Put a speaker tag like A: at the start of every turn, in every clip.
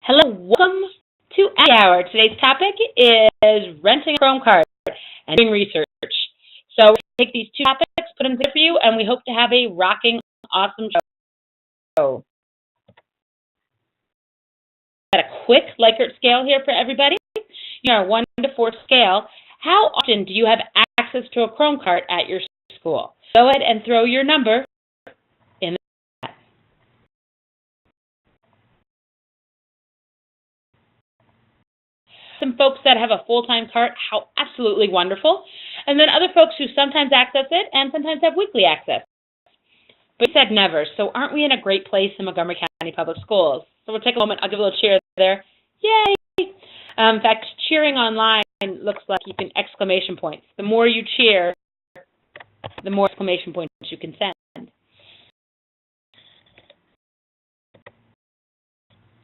A: Hello, welcome to Appy Hour. Today's topic is renting a Chrome cart and doing research. So we'll take these two topics, put them together for you, and we hope to have a rocking, awesome show. Got a quick Likert scale here for everybody. You know, 1 to 4 scale. How often do you have access to a Chrome cart at your school? Go ahead and throw your number in the chat. Some folks that have a full-time cart, how absolutely wonderful. And then other folks who sometimes access it and sometimes have weekly access. But you said never, so aren't we in a great place in Montgomery County Public Schools? So we'll take a moment, I'll give a little cheer there. Yay! In fact, cheering online looks like you can exclamation points. The more you cheer, the more exclamation points you can send.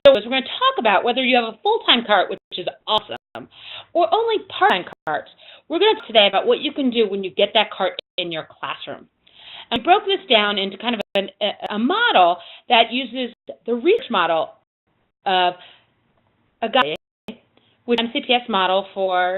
A: So we're going to talk about whether you have a full-time cart, which is awesome, or only part-time carts. We're going to talk today about what you can do when you get that cart in your classroom. And we broke this down into kind of a model that uses the research model of a guide, which is a MCPS model for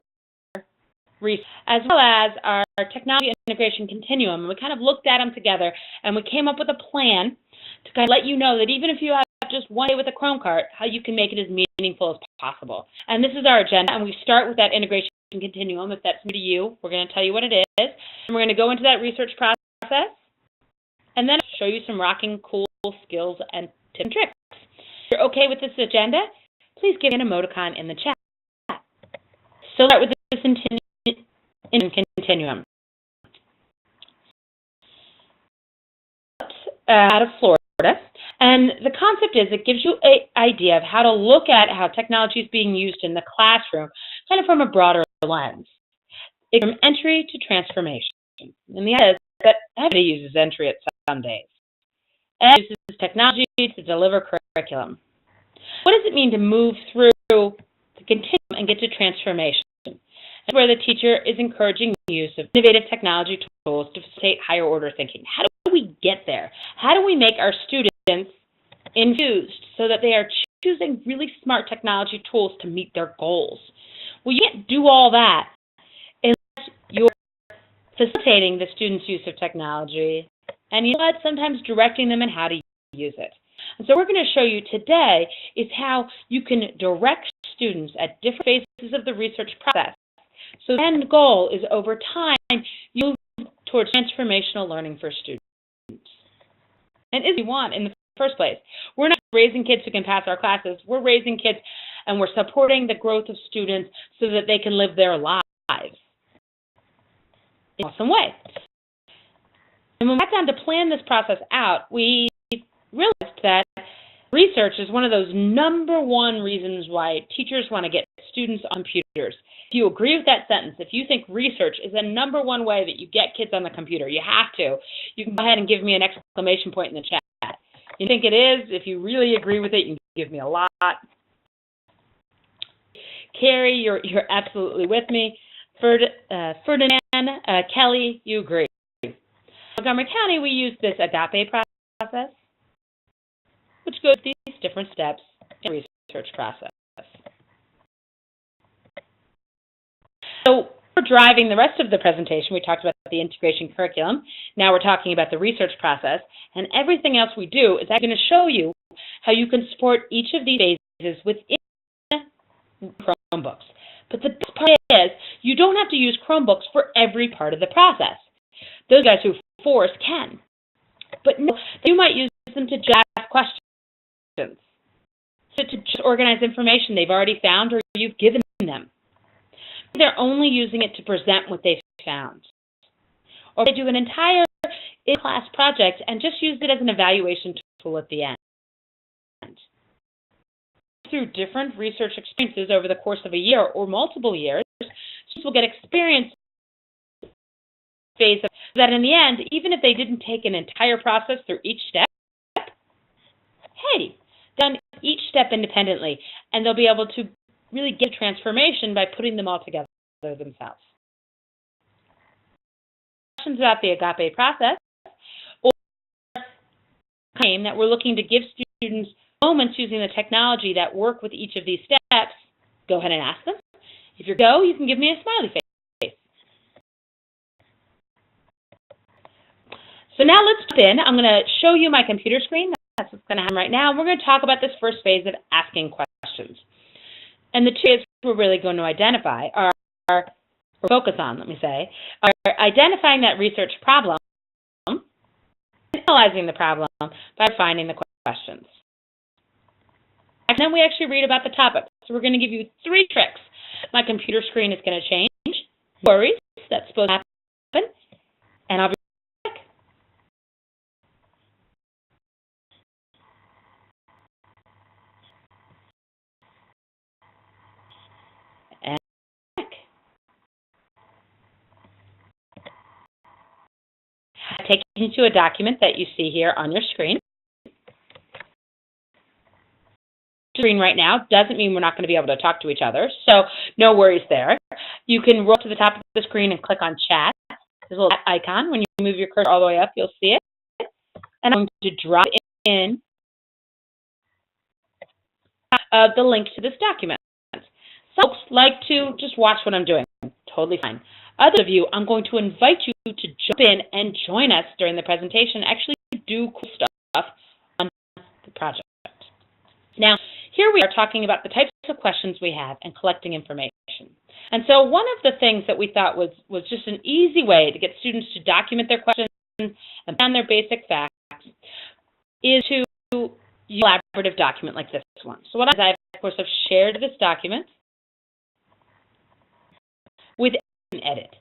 A: research, as well as our technology integration continuum. And we kind of looked at them together, and we came up with a plan to kind of let you know that even if you have just one day with a Chrome cart, how you can make it as meaningful as possible. And this is our agenda, and we start with that integration continuum. If that's new to you, we're going to tell you what it is, and we're going to go into that research process, and then show you some rocking cool skills and tips and tricks. If you're okay with this agenda, please give me an emoticon in the chat. So start with this continuum. Out of Florida. And the concept is it gives you an idea of how to look at how technology is being used in the classroom, kind of from a broader lens. It's from entry to transformation. And the idea is that everybody uses entry at some days. And uses technology to deliver curriculum. What does it mean to move through the continuum and get to transformation? That's where the teacher is encouraging the use of innovative technology tools to facilitate higher order thinking. How do we get there? How do we make our students infused so that they are choosing really smart technology tools to meet their goals? Well, you can't do all that unless you're facilitating the students' use of technology and sometimes directing them in how to use it. And so what we're going to show you today is how you can direct students at different phases of the research process. So the end goal is over time, you move towards transformational learning for students. And is what we want in the first place. We're not raising kids who can pass our classes. We're raising kids and we're supporting the growth of students so that they can live their lives in an awesome way. And when we sat down to plan this process out, we realized that research is one of those #1 reasons why teachers want to get students on computers. If you agree with that sentence, if you think research is the #1 way that you get kids on the computer, you have to. You can go ahead and give me an exclamation point in the chat. You think it is? If you really agree with it, you can give me a lot. Carrie, you're absolutely with me. Ferdinand, Kelly, you agree. In Montgomery County, we use this Agape process, which goes through these different steps in the research process. So we're driving the rest of the presentation. We talked about the integration curriculum. Now we're talking about the research process. And everything else we do is I'm going to show you how you can support each of these phases within Chromebooks. But the best part is you don't have to use Chromebooks for every part of the process. Those guys who force can. But no, you might use them to just ask questions. To just organize information they've already found or you've given them. They're only using it to present what they've found. Or they do an entire in-class project and just use it as an evaluation tool at the end. Through different research experiences over the course of a year or multiple years, students will get experience phase that in the end, even if they didn't take an entire process through each step, hey, done each step independently, and they'll be able to really get transformation by putting them all together themselves. Questions about the Agape process, or claim that we're looking to give students moments using the technology that work with each of these steps, go ahead and ask them. If you're go, you can give me a smiley face. So now let's jump in. I'm going to show you my computer screen. That's what's going to happen right now. We're going to talk about this first phase of asking questions. And the two areas we're really going to identify are, or focus on, let me say, are identifying that research problem and analyzing the problem by finding the questions. And then we actually read about the topic. So we're going to give you 3 tricks. My computer screen is going to change. No worries, that's supposed to happen. And I'll be back. And back. Take you to a document that you see here on your screen. Screen right now doesn't mean we're not going to be able to talk to each other, so no worries there. You can roll to the top of the screen and click on chat. There's a little chat icon. When you move your cursor all the way up, you'll see it. And I'm going to drop in the link to this document. Some folks like to just watch what I'm doing. Totally fine. Others of you, I'm going to invite you to jump in and join us during the presentation, actually do cool stuff on the project. Now, here we are talking about the types of questions we have and collecting information. And so one of the things that we thought was just an easy way to get students to document their questions and plan their basic facts is to use a collaborative document like this one. So what I of course, have shared this document with an edit.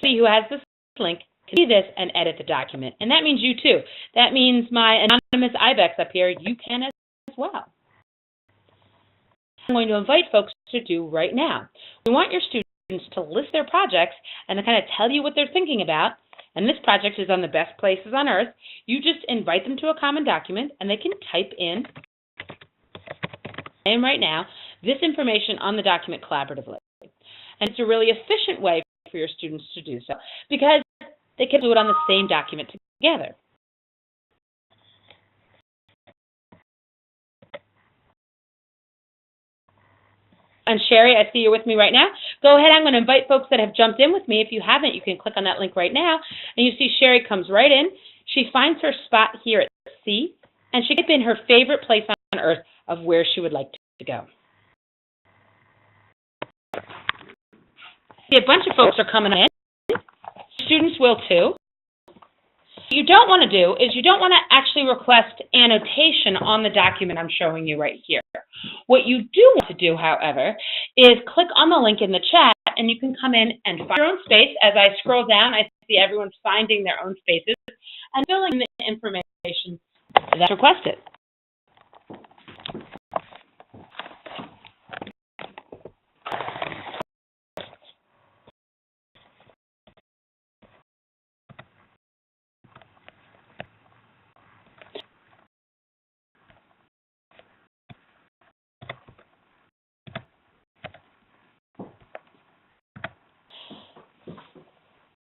A: So who has this link can see this and edit the document. And that means you too. That means my anonymous IBEX up here, you can as well. I'm going to invite folks to do right now. We want your students to list their projects and to kind of tell you what they're thinking about. And this project is on the best places on Earth. You just invite them to a common document and they can type in, and right now, this information on the document collaboratively. And it's a really efficient way for your students to do so because they can do it on the same document together. And Sherry, I see you're with me right now. Go ahead, I'm going to invite folks that have jumped in with me. If you haven't, you can click on that link right now. And you see Sherry comes right in. She finds her spot here at C, and she types in her favorite place on Earth of where she would like to go. See, a bunch of folks are coming in. Students will too. What you don't want to do is you don't want to actually request annotation on the document I'm showing you right here. What you do want to do, however, is click on the link in the chat and you can come in and find your own space. As I scroll down, I see everyone's finding their own spaces and filling in the information that's requested.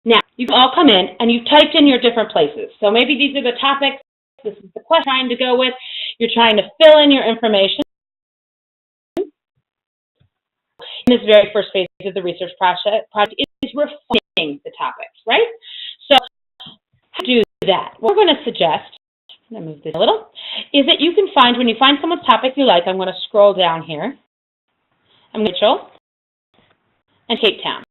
A: Now, you can all come in and you've typed in your different places. So maybe these are the topics, this is the question you're trying to go with, you're trying to fill in your information. In this very first phase of the research project is refining the topics, right? So how to do that? What we're going to suggest, I'm going to move this a little, is that you can find, when you find someone's topic you like, I'm going to scroll down here. I'm going to Mitchell and Cape Town.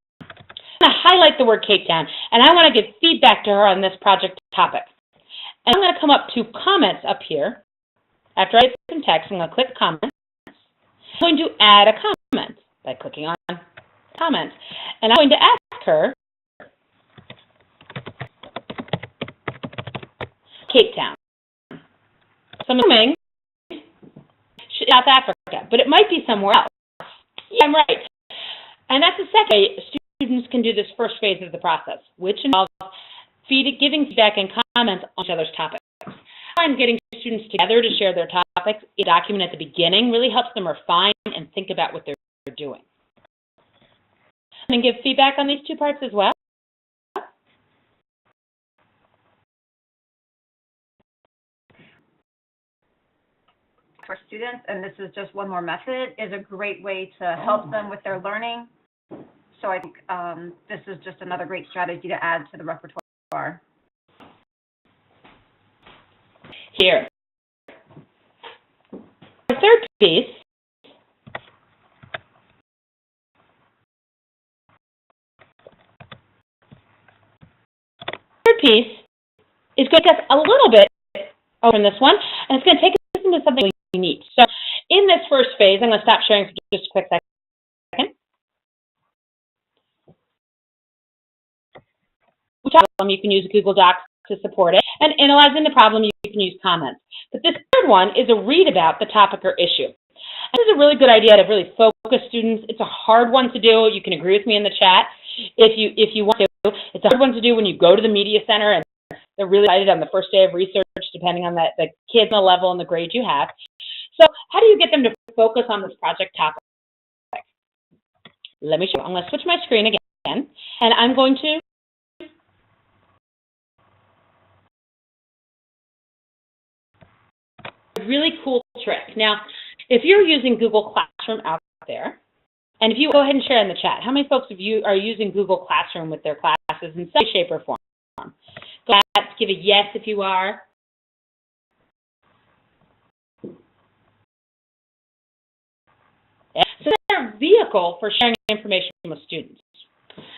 A: I'm going to highlight the word Cape Town, and I want to give feedback to her on this project topic. And I'm going to come up to comments up here. After I get some text, I'm going to click comments. I'm going to add a comment by clicking on comments. And I'm going to ask her, Cape Town. So I'm assuming South Africa, but it might be somewhere else. Yeah, I'm right. And that's the second way students can do this first phase of the process, which involves giving feedback and comments on each other's topics. And getting students together to share their topics, a document at the beginning really helps them refine and think about what they're doing. And give feedback on these two parts as well.
B: for students, and this is just one more method, is a great way to help them with their learning. So I think this is just another great strategy to add to the repertoire.
A: Here. The third piece is going to take us a little bit over in this one, and it's going to take us into something really neat. So in this first phase, I'm going to stop sharing for just a quick second. You can use Google Docs to support it, and analyzing the problem, you can use comments. But this third one is a read about the topic or issue. And this is a really good idea to really focus students. It's a hard one to do. You can agree with me in the chat if you want to. It's a hard one to do when you go to the media center and they're really excited on the first day of research, depending on the kids and the level and the grade you have. So how do you get them to focus on this project topic? Let me show you. I'm going to switch my screen again, and I'm going to really cool trick. Now, if you're using Google Classroom out there, and if you go ahead and share in the chat, how many folks of you are using Google Classroom with their classes in some shape or form? Go ahead, give a yes if you are. So they're a vehicle for sharing information with students.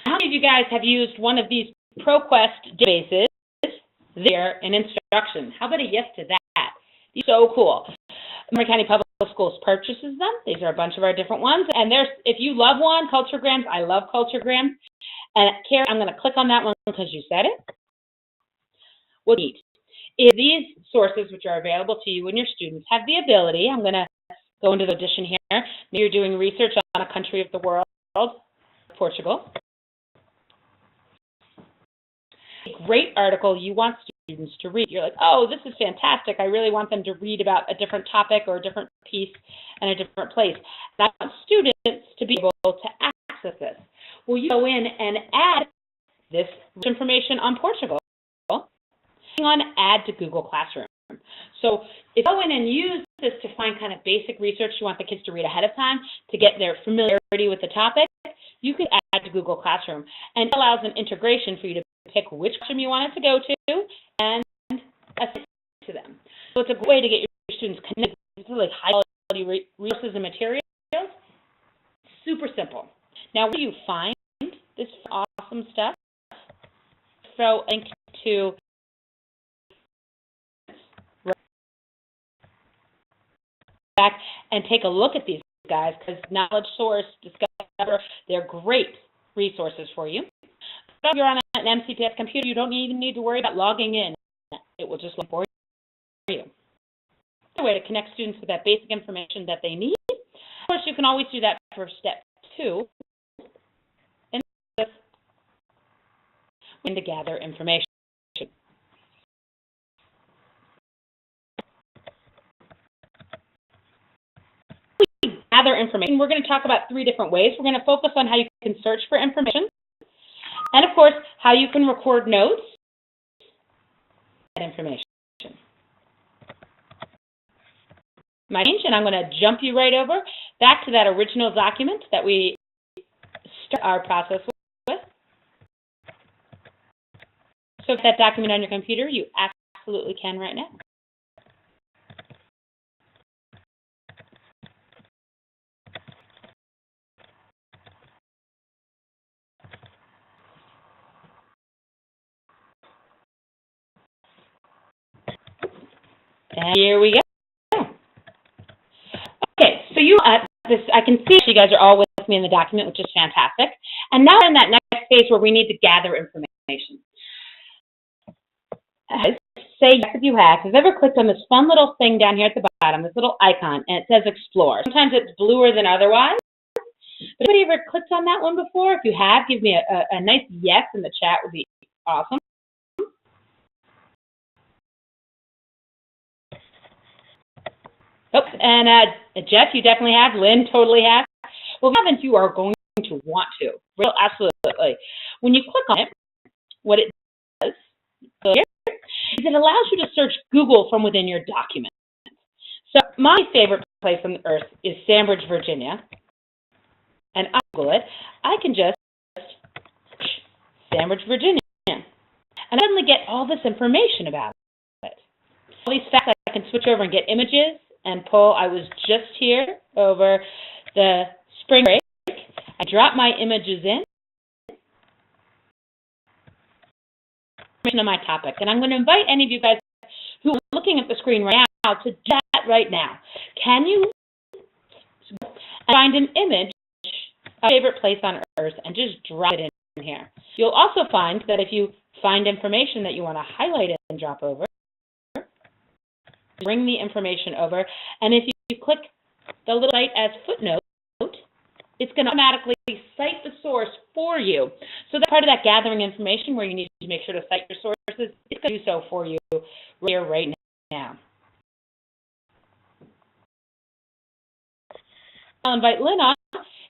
A: How many of you guys have used one of these ProQuest databases there in instruction? How about a yes to that? These are so cool. Montgomery County Public Schools purchases them. These are a bunch of our different ones. And there's, if you love one, Culturegrams, I love Culturegrams. And Karen, I'm going to click on that one because you said it. What's neat is these sources, which are available to you and your students, have the ability, I'm going to go into the edition here. Maybe you're doing research on a country of the world, Portugal. A great article you want students to read. You're like, oh, this is fantastic. I really want them to read about a different topic or a different piece in a different place. And I want students to be able to access this. Well, you go in and add this information on Portugal on Add to Google Classroom. So if you go in and use this to find kind of basic research you want the kids to read ahead of time to get their familiarity with the topic, you can add to Google Classroom. And it allows an integration for you to pick which classroom you want it to go to and assign it to them. So it's a good way to get your students connected to like high-quality resources and materials. Super simple. Now, where do you find this awesome stuff? Throw a link to back and take a look at these guys, because Knowledge Source, Discover, they're great resources for you. But if you're on an MCPS computer, you don't even need to worry about logging in. It will just look for you. A way to connect students with that basic information that they need. Of course, you can always do that for step 2. And this, when to gather information. Gather information. We're going to talk about 3 different ways. We're going to focus on how you can search for information, and of course, how you can record notes and information. My change, and I'm going to jump you right over back to that original document that we start our process with. So if that document on your computer, you absolutely can right now. And here we go. Okay, so you, I can see you guys are all with me in the document, which is fantastic. And now we're in that next phase where we need to gather information. Say yes if you have. Have you ever clicked on this fun little thing down here at the bottom, this little icon, and it says Explore? Sometimes it's bluer than otherwise. But anybody ever clicked on that one before? If you have, give me a nice yes in the chat would be awesome. Oh, and Jeff, you definitely have. Lynn totally has. Well, if you haven't, you are going to want to. Real, absolutely. When you click on it, what it does here is it allows you to search Google from within your document. So my favorite place on the earth is Sandbridge, Virginia, and I Google it, I can just search Sandbridge, Virginia, and I suddenly get all this information about it. All these facts, I can switch over and get images and pull. I was just here over the spring break. I dropped my images in on my topic, and I'm going to invite any of you guys who are looking at the screen right now to do that right now. Can you find an image of your favorite place on earth and just drop it in here? You'll also find that if you find information that you want to highlight and drop over, bring the information over, and if you click the little cite as footnote, it's going to automatically cite the source for you. So that's part of that gathering information where you need to make sure to cite your sources. It's going to do so for you here right now. I'll invite Lynn on.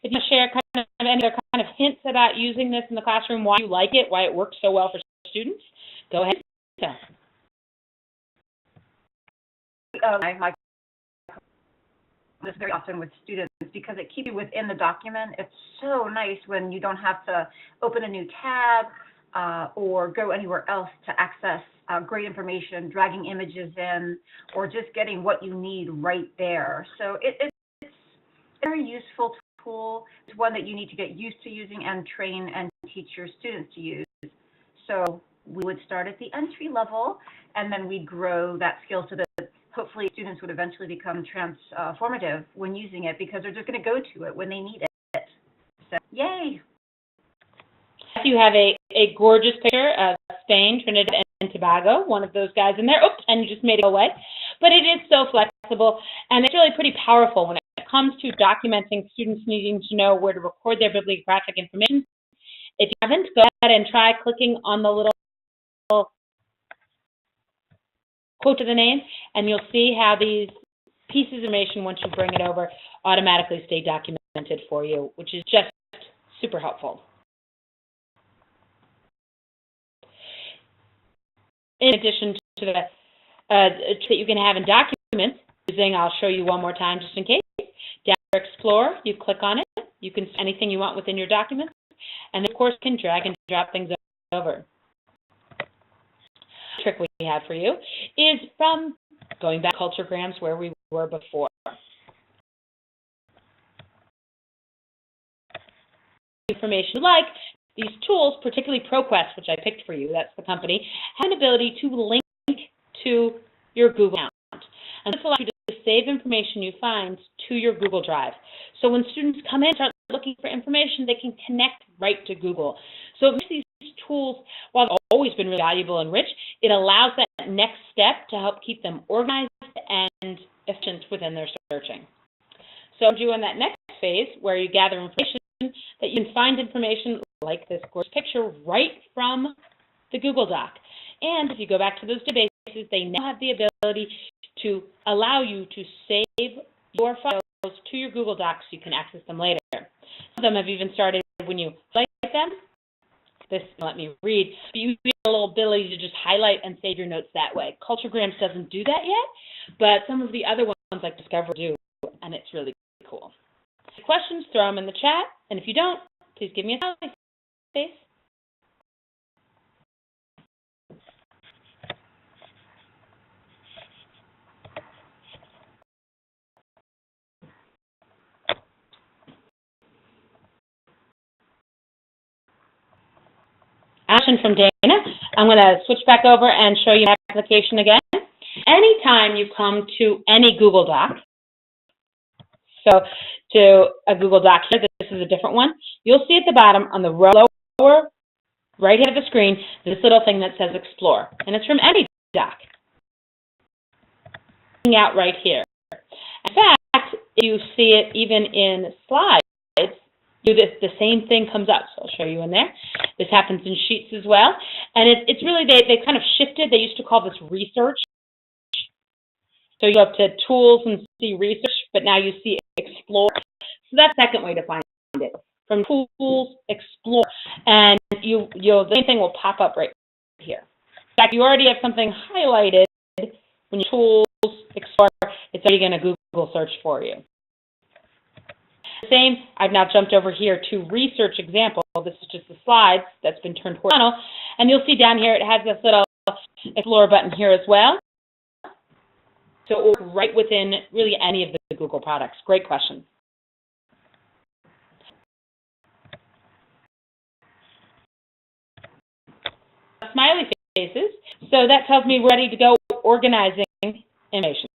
A: If you share kind of any other kind of hints about using this in the classroom, why you like it, why it works so well for students, go ahead.
B: My this very often with students because it keeps you within the document. It's so nice when you don't have to open a new tab or go anywhere else to access great information, dragging images in, or just getting what you need right there. So it's a very useful tool. It's one that you need to get used to using and train and teach your students to use. So we would start at the entry level, and then we'd grow that skill so that hopefully students would eventually become transformative when using it because they're just going to go to it when they need it. So, yay!
A: You have a gorgeous picture of Spain, Trinidad, and Tobago, one of those guys in there. Oops, and you just made it go away. But it is so flexible, and it's really pretty powerful when it comes to documenting students needing to know where to record their bibliographic information. If you haven't, go ahead and try clicking on the little quote to the name, and you'll see how these pieces of information, once you bring it over, automatically stay documented for you, which is just super helpful. In addition to the that you can have in documents, using, I'll show you one more time just in case, down here, Explore, you click on it, you can see anything you want within your documents, and of course can drag and drop things over. Trick we have for you is from going back to culturegrams where we were before. Information you like, these tools, particularly ProQuest, which I picked for you, that's the company, have an ability to link to your Google account. And this allows you to save information you find to your Google Drive. So when students come in and start looking for information, they can connect right to Google. So it makes these tools, while they've always been really valuable and rich, it allows that next step to help keep them organized and efficient within their searching. So I'm doing that next phase where you gather information that you can find information like this gorgeous picture right from the Google Doc. And if you go back to those databases, they now have the ability to allow you to save your files to your Google Docs so you can access them later. Some of them have even started when you highlight them. This, let me read. You get a little ability to just highlight and save your notes that way. Culturegrams doesn't do that yet, but some of the other ones like Discover do, and it's really cool. Questions, throw them in the chat, and if you don't, please give me a smiley face. Question from Dana. I'm going to switch back over and show you my application again. Anytime you come to any Google Doc, so to a Google Doc here, this is a different one, you'll see at the bottom on the lower right hand of the screen this little thing that says Explore, and it's from any doc. Out right here. In fact, if you see it even in slides, the same thing comes up. So I'll show you in there. This happens in Sheets as well. And it's really, they kind of shifted. They used to call this Research. So you go up to Tools and see Research, but now you see Explore. So that's the second way to find it. From Tools, Explore, and the same thing will pop up right here. In fact, you already have something highlighted when you Tools, Explore. It's it's already going to Google search for you. Same, I've now jumped over here to research example. This is just the slides that's been turned horizontal. And you'll see down here it has this little Explore button here as well. So it will work right within really any of the Google products. Great question. Smiley faces. So that tells me we're ready to go organizing information.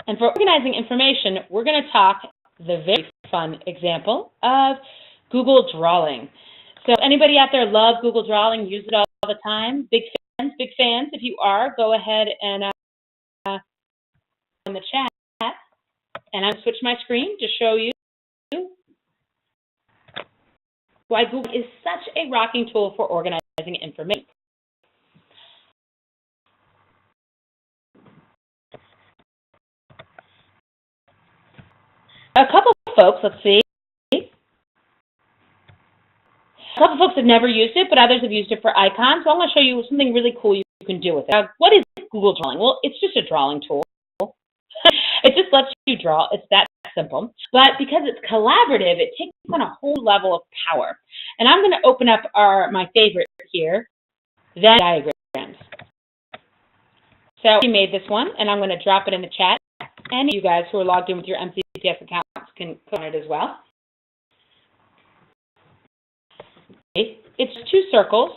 A: And for organizing information, we're going to talk the very fun example of Google Drawing. So anybody out there love Google Drawing, use it all the time? Big fans? If you are, go ahead and in the chat. And I'll switch my screen to show you why Google is such a rocking tool for organizing information. A couple of folks, let's see. A couple of folks have never used it, but others have used it for icons. So I'm going to show you something really cool you can do with it. What is Google Drawing? Well, it's just a drawing tool. It just lets you draw. It's that simple. But because it's collaborative, it takes on a whole level of power. And I'm going to open up my favorite here, Venn diagrams. So we made this one, and I'm going to drop it in the chat. Any of you guys who are logged in with your MCPS accounts can click on it as well. It's two circles.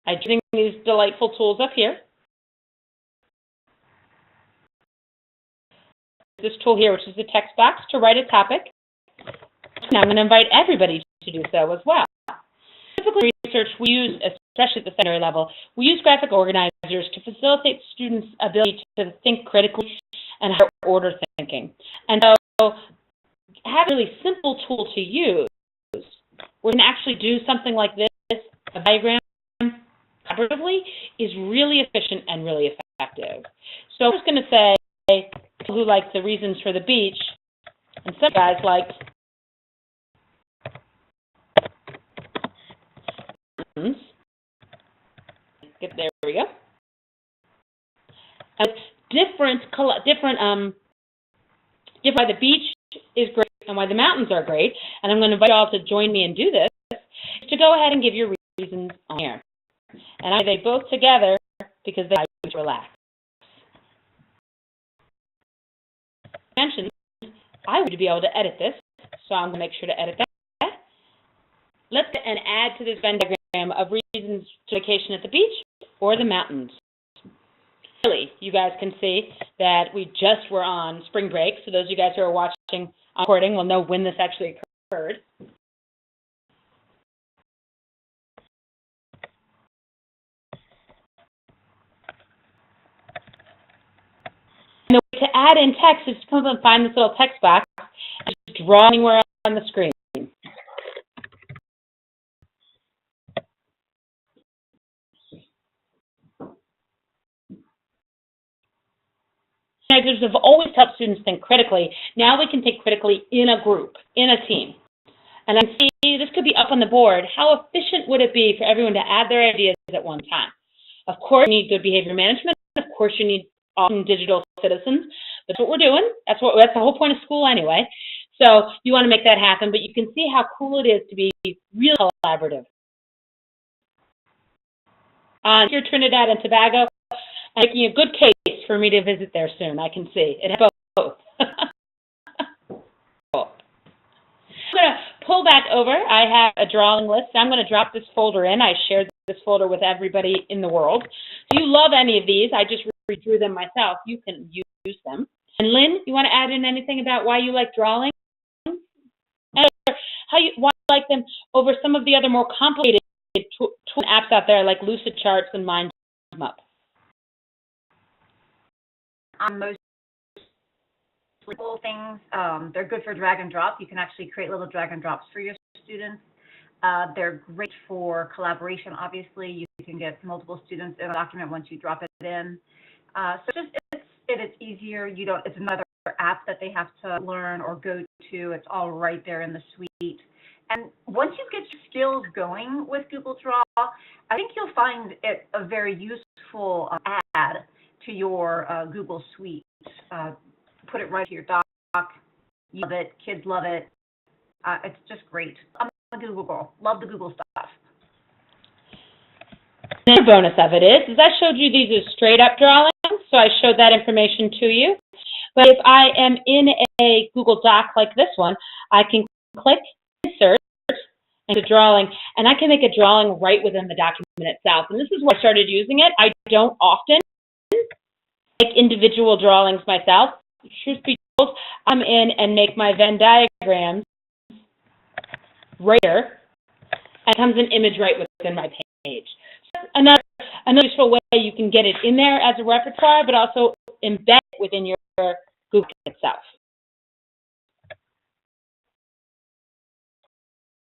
A: I'm using these delightful tools up here. This tool here, which is the text box, to write a topic. Now I'm going to invite everybody to do so as well. Typically, in research we use, especially at the secondary level, we use graphic organizers to facilitate students' ability to think critically and higher order thinking. And so, have a really simple tool to use. We can actually do something like this, a diagram, collaboratively, is really efficient and really effective. So I'm just going to say, people who like the reasons for the beach, and some guys like there we go. And different why the beach is great and why the mountains are great, and I'm going to invite you all to join me and do this, to go ahead and give your reasons on here. And I say both together because they like to relax. Mentioned, I would be able to edit this, so I'm going to make sure to edit that. Let's get and add to this Venn diagram of reasons to vacation at the beach or the mountains. Really, you guys can see that we just were on spring break, so those of you guys who are watching recording will know when this actually occurred. And the way to add in text is to come up and find this little text box and just draw anywhere on the screen. Organizers have always helped students think critically. Now we can think critically in a group, in a team. And I see this could be up on the board. How efficient would it be for everyone to add their ideas at one time? Of course, you need good behavior management. Of course, you need awesome digital citizens. That's what we're doing. That's the whole point of school anyway. So you want to make that happen, but you can see how cool it is to be really collaborative. Here, Trinidad and Tobago, and making a good case for me to visit there soon. I can see it has both. Cool. I'm going to pull back over. I have a drawing list. I'm going to drop this folder in. I shared this folder with everybody in the world. If you love any of these, I just read through them myself. You can use them. And Lynn, you want to add in anything about why you like drawing? And why you like them over some of the other more complicated tool apps out there like Lucid Charts and MindMap?
B: Most simple things, they're good for drag and drop. You can actually create little drag and drops for your students. They're great for collaboration, obviously. You can get multiple students in a document once you drop it in. So it's easier. It's another app that they have to learn or go to. It's all right there in the suite. And once you get your skills going with Google Draw, I think you'll find it a very useful add to your Google Suite. Put it right to your doc. You love it. Kids love it. It's just great. I'm a Google girl. Love the Google stuff.
A: Another bonus of it is I showed you these as straight up drawings, so I showed that information to you. But if I am in a Google Doc like this one, I can click Insert and a drawing, and I can make a drawing right within the document itself. And this is where I started using it. I don't often make individual drawings myself. Truth be told, I'm in and make my Venn diagrams right here, and it comes an image right within my page. So another useful way you can get it in there as a repertoire, but also embed it within your Google itself.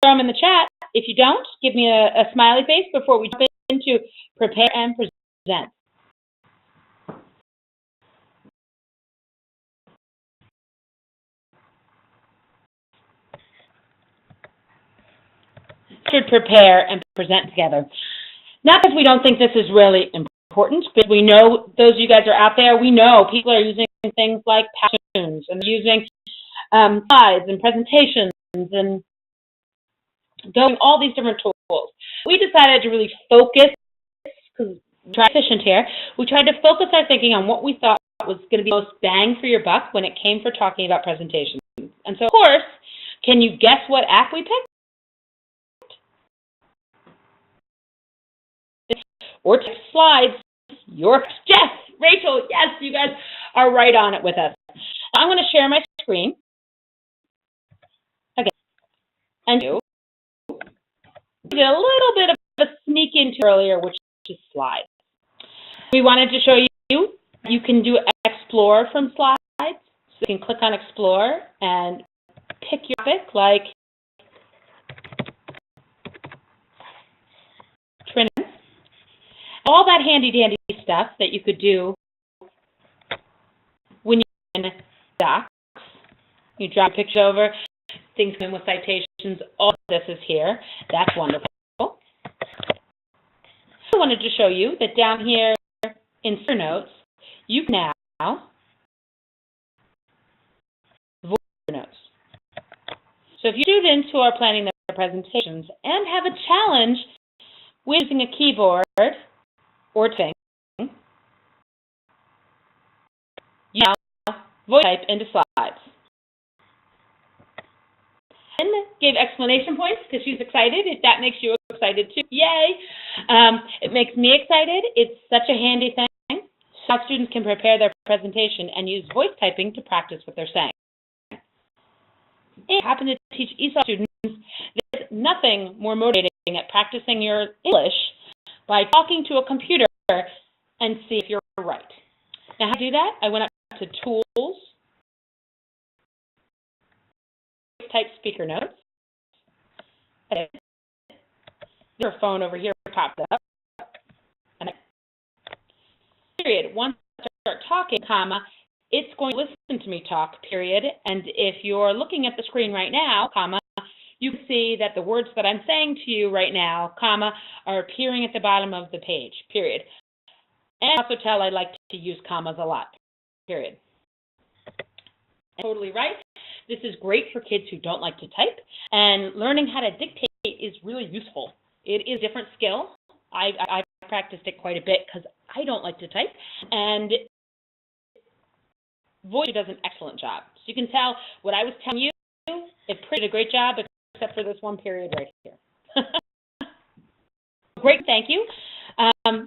A: Throw them in the chat. If you don't, give me a smiley face before we jump into prepare and present. Should prepare and present together. Not because we don't think this is really important, but we know those of you guys are out there, we know people are using things like cartoons and using slides and presentations and going all these different tools. We decided to really focus, because we're efficient here, we tried to focus our thinking on what we thought was going to be the most bang for your buck when it came for talking about presentations. And so, of course, can you guess what app we picked? Or slides. Yes, Rachel, yes, you guys are right on it with us. I'm going to share my screen again, and you did a little bit of a sneak into earlier, which is slides. We wanted to show you can do explore from slides. So you can click on explore and pick your topic, like trends. All that handy-dandy stuff that you could do when you're in docs. You drop a picture over, things come in with citations, all of this is here. That's wonderful. I wanted to show you that down here in notes, you can now voice notes. So if you students who are planning their presentations and have a challenge with using a keyboard or thing, you now voice type into slides. And gave exclamation points because she's excited. If that makes you excited too, yay! It makes me excited. It's such a handy thing. So students can prepare their presentation and use voice typing to practice what they're saying. And I happen to teach ESOL students. There's nothing more motivating at practicing your English by talking to a computer and see if you're right. Now, how to do that? I went up to Tools, type speaker notes. Your phone over here popped up. And period. Once I start talking, comma, it's going to listen to me talk, period. And if you're looking at the screen right now, comma, you can see that the words that I'm saying to you right now, comma, are appearing at the bottom of the page, period. And I also tell I like to use commas a lot, period. Totally right. This is great for kids who don't like to type, and learning how to dictate is really useful. It is a different skill. I've practiced it quite a bit because I don't like to type, and voice does an excellent job. So you can tell what I was telling you, it did a great job, except for this one period right here. Great, thank you.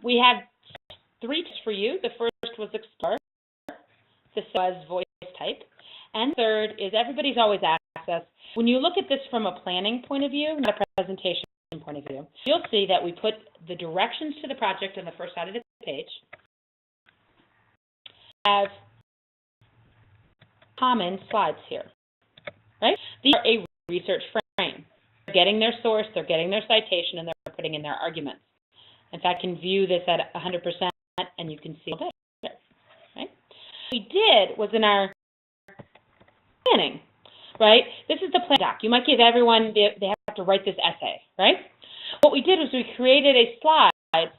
A: We have 3 tips for you. The first was explore. This was voice type. And third is everybody's always asked us, when you look at this from a planning point of view, not a presentation point of view, you'll see that we put the directions to the project on the first side of the page. Have common slides here, right? These are a research frame. They're getting their source, they're getting their citation, and they're putting in their arguments. In fact, you can view this at 100%, and you can see it there, right? What we did was in our planning, right? This is the plan doc. You might give everyone, they have to write this essay, right? What we did was we created a slide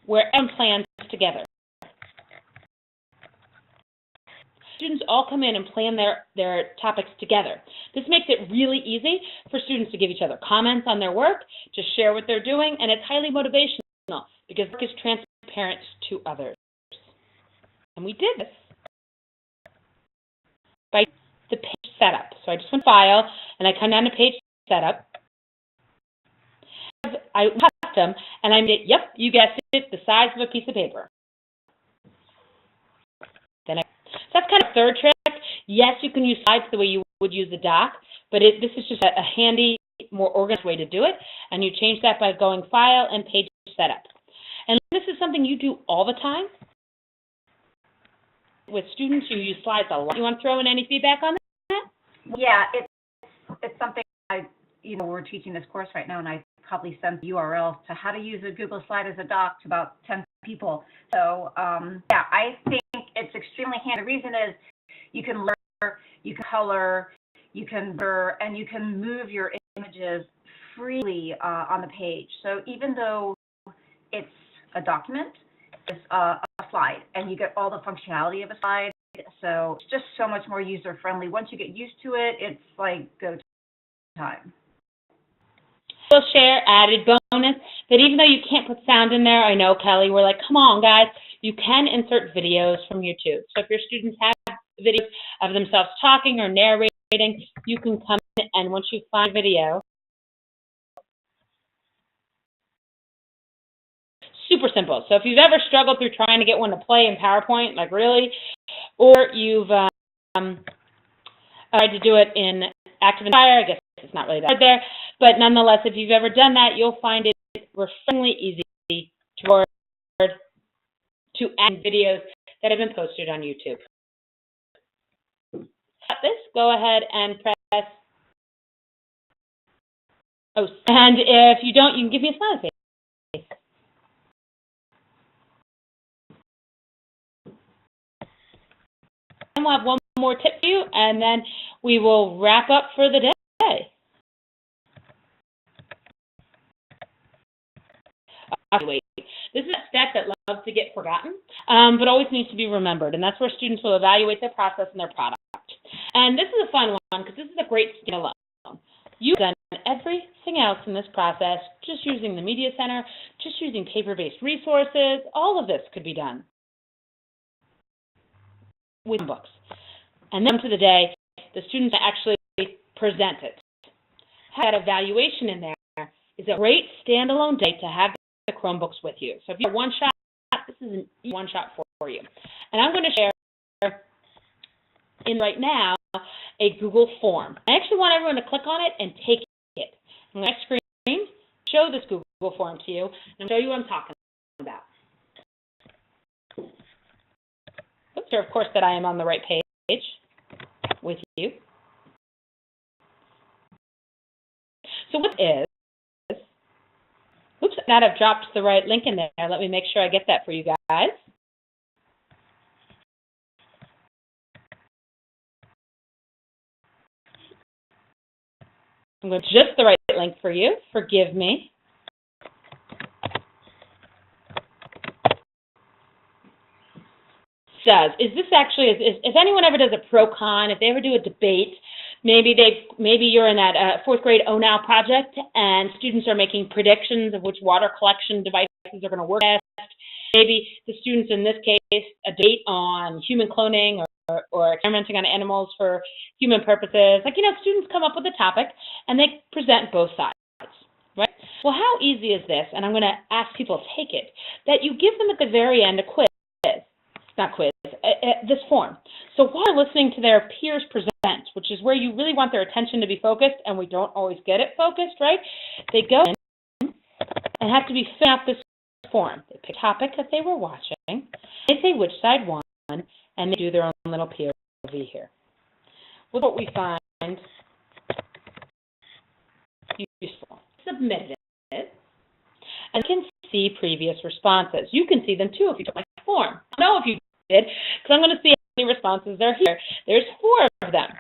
A: where everyone plans together. all come in and plan their topics together. This makes it really easy for students to give each other comments on their work, to share what they're doing, and it's highly motivational because work is transparent to others. And we did this by the page setup. So I just went File, and I come down to Page Setup. I custom, and I made it, yep, you guessed it, the size of a piece of paper. So that's kind of a third trick. Yes, you can use slides the way you would use a doc, but this is just a handy, more organized way to do it. And you change that by going File and Page Setup. And this is something you do all the time. With students, you use slides a lot. You want to throw in any feedback on that?
B: Yeah, it's something we're teaching this course right now, and I probably sent the URL to how to use a Google slide as a doc to about 10 people. So yeah, I think it's extremely handy. The reason is you can learn, you can color, you can blur, and you can move your images freely on the page. So even though it's a document, it's a slide, and you get all the functionality of a slide. So it's just so much more user-friendly. Once you get used to it, it's like go time.
A: We'll share added bonus that even though you can't put sound in there, I know, Kelly, we're like, come on, guys, you can insert videos from YouTube. So if your students have videos of themselves talking or narrating, you can come in, and once you find video, super simple. So if you've ever struggled through trying to get one to play in PowerPoint, like really, or you've tried to do it in Active Fire, I guess it's not really that hard there, but nonetheless, if you've ever done that, you'll find it refreshingly easy to add videos that have been posted on YouTube. Got this? Go ahead and press. Oh, and if you don't, you can give me a smiley face. And we'll have one more tip for you, and then we will wrap up for the day. Wait. This is a step that loves to get forgotten, but always needs to be remembered, and that's where students will evaluate their process and their product. And this is a fun one because this is a great standalone. You've done everything else in this process just using the Media Center, just using paper-based resources. All of this could be done with books. And then to the day, the students actually present it. That evaluation in there is a great standalone day to have the Chromebooks with you. So if you have one shot, this is an easy one shot for you. And I'm going to share in right now a Google form. I actually want everyone to click on it and take it. I'm going to screen, show this Google form to you, and show you what I'm talking about. Make sure, of course, that I am on the right page with you. So what is, oops, now I've dropped the right link in there. Let me make sure I get that for you guys. I'm going to just the right link for you. Forgive me. Is this actually, if anyone ever does a pro-con, if they ever do a debate, maybe you're in that fourth grade O-Now project and students are making predictions of which water collection devices are going to work best. Maybe the students in this case a debate on human cloning or experimenting on animals for human purposes. Like, students come up with a topic and they present both sides, right? Well, how easy is this? And I'm going to ask people to take it, that you give them at the very end a quiz. Not quiz, this form. So while listening to their peers present, which is where you really want their attention to be focused, and we don't always get it focused, right? They go in and have to be filling out this form. They pick a topic that they were watching, they say which side won, and they do their own little POV here. Well, what we find useful. Submit it, and you can see previous responses. You can see them too if you took my form. I know if you did, because I'm going to see how many responses are here. There's 4 of them.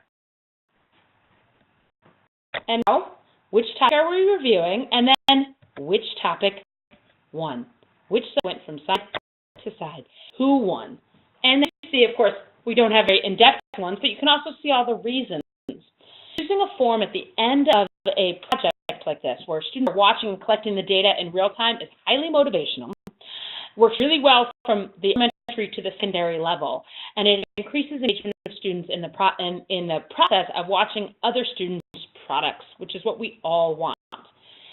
A: And now, which topic are we reviewing? And then, which topic won? Which went from side to side? Who won? And then you see, of course, We don't have very in-depth ones, but you can also see all the reasons. Using a form at the end of a project like this, where students are watching and collecting the data in real time, is highly motivational. Works really well from the elementary to the secondary level, and it increases engagement of students in the process of watching other students' products, which is what we all want.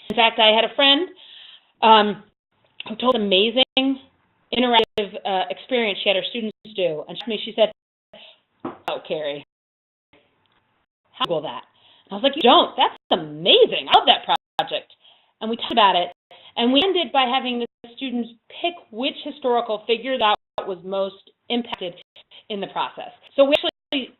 A: In fact, I had a friend who told an amazing interactive experience she had her students do, and she said, "Oh, Carrie, how do you Google that?" And I was like, "You don't? That's amazing. I love that project." And we talked about it, and we ended by having the students pick which historical figure that was most impacted in the process. So we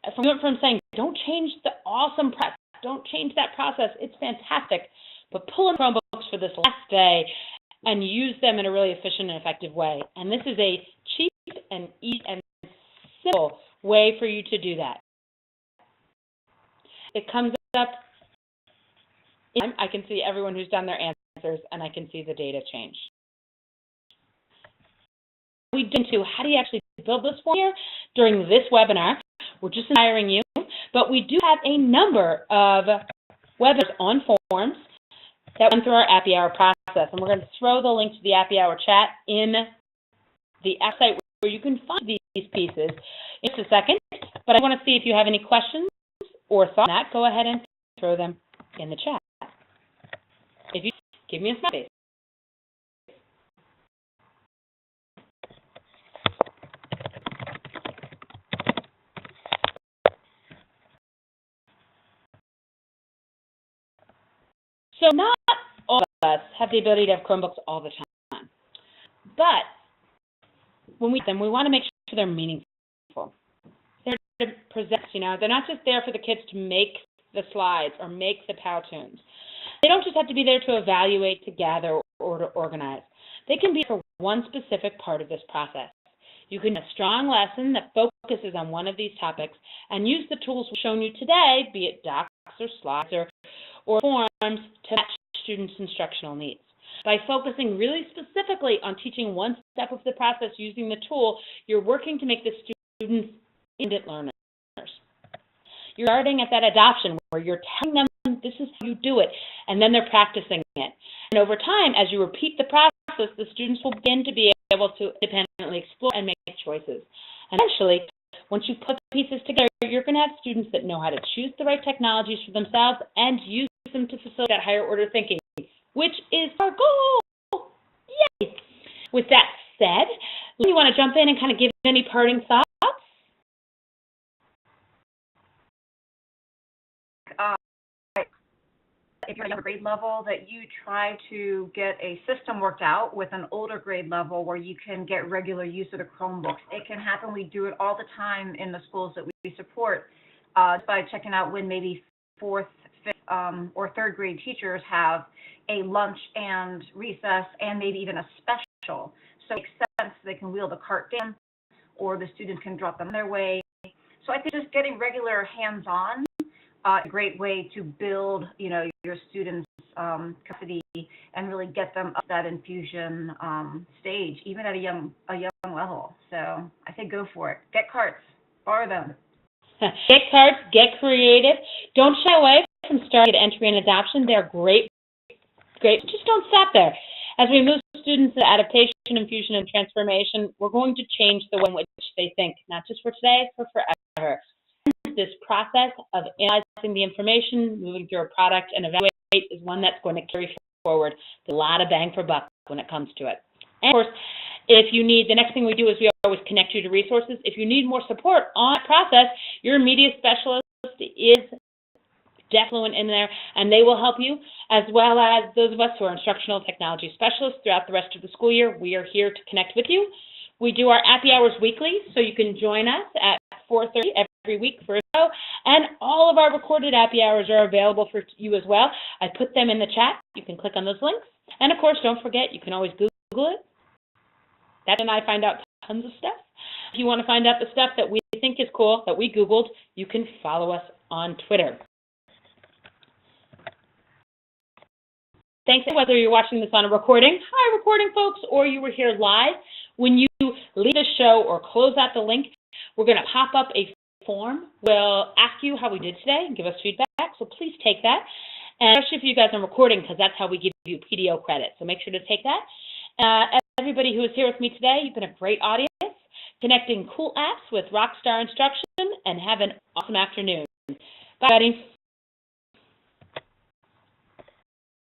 A: actually went from saying, don't change the awesome press, don't change that process, it's fantastic, but pull in Chromebooks for this last day and use them in a really efficient and effective way. And this is a cheap and easy and simple way for you to do that. It comes up, I can see everyone who's done their answers, and I can see the data change. We did into how do you actually build this form here during this webinar. We're just inspiring you, but we do have a number of webinars on forms that run through our Appy Hour process, and we're going to throw the link to the Appy Hour chat in the app site where you can find these pieces in just a second. But I want to see if you have any questions or thoughts on that. Go ahead and throw them in the chat. If you give me a smile face. So not all of us have the ability to have Chromebooks all the time, but when we use them, we want to make sure they're meaningful. They're to present, they're not just there for the kids to make the slides or make the Powtoons. They don't just have to be there to evaluate, to gather, or to organize. They can be for one specific part of this process. You can have a strong lesson that focuses on one of these topics and use the tools we've shown you today, be it docs or slides or forms, to match students' instructional needs. By focusing really specifically on teaching one step of the process using the tool, you're working to make the students independent learners. You're starting at that adoption where you're telling them this is how you do it, and then they're practicing it. And over time, as you repeat the process, the students will begin to be able to independently explore and make choices. And eventually, once you put the pieces together, you're going to have students that know how to choose the right technologies for themselves and use them to facilitate that higher order thinking, which is our goal. Yay! With that said, you want to jump in and kind of give any parting thoughts?
B: If you're at a younger grade level, that you try to get a system worked out with an older grade level where you can get regular use of the Chromebooks. It can happen. We do it all the time in the schools that we support by checking out when maybe 4th, 5th, or 3rd grade teachers have a lunch and recess and maybe even a special. So it makes sense they can wheel the cart down or the students can drop them their way. So I think just getting regular hands-on a great way to build, your students' capacity and really get them up that infusion stage, even at a young level. So I think go for it. Get carts, borrow them.
A: Get carts, get creative. Don't shy away from starting at entry and adoption. They're great. Just don't stop there. As we move students to adaptation, infusion, and transformation, we're going to change the way in which they think, not just for today, but forever. This process of analyzing the information, moving through a product, and evaluate is one that's going to carry forward. There's a lot of bang for buck when it comes to it. And of course, if you need, the next thing we do is we always connect you to resources. If you need more support on that process, your media specialist is definitely in there, and they will help you, as well as those of us who are instructional technology specialists throughout the rest of the school year. We are here to connect with you. We do our Appy Hours weekly, so you can join us at 4:30 every week for a show, and all of our recorded Appy Hours are available for you as well. I put them in the chat. You can click on those links. And of course, don't forget, you can always Google it. That and I find out tons of stuff. If you want to find out the stuff that we think is cool, that we Googled, you can follow us on Twitter. Thanks, whether you're watching this on a recording, hi recording folks, or you were here live. When you leave the show or close out the link, we're going to pop up a form. We'll ask you how we did today and give us feedback, so please take that. And especially if you guys are recording, because that's how we give you PDO credit. So make sure to take that. Everybody who is here with me today, you've been a great audience, connecting cool apps with rockstar instruction, and have an awesome afternoon. Bye, everybody.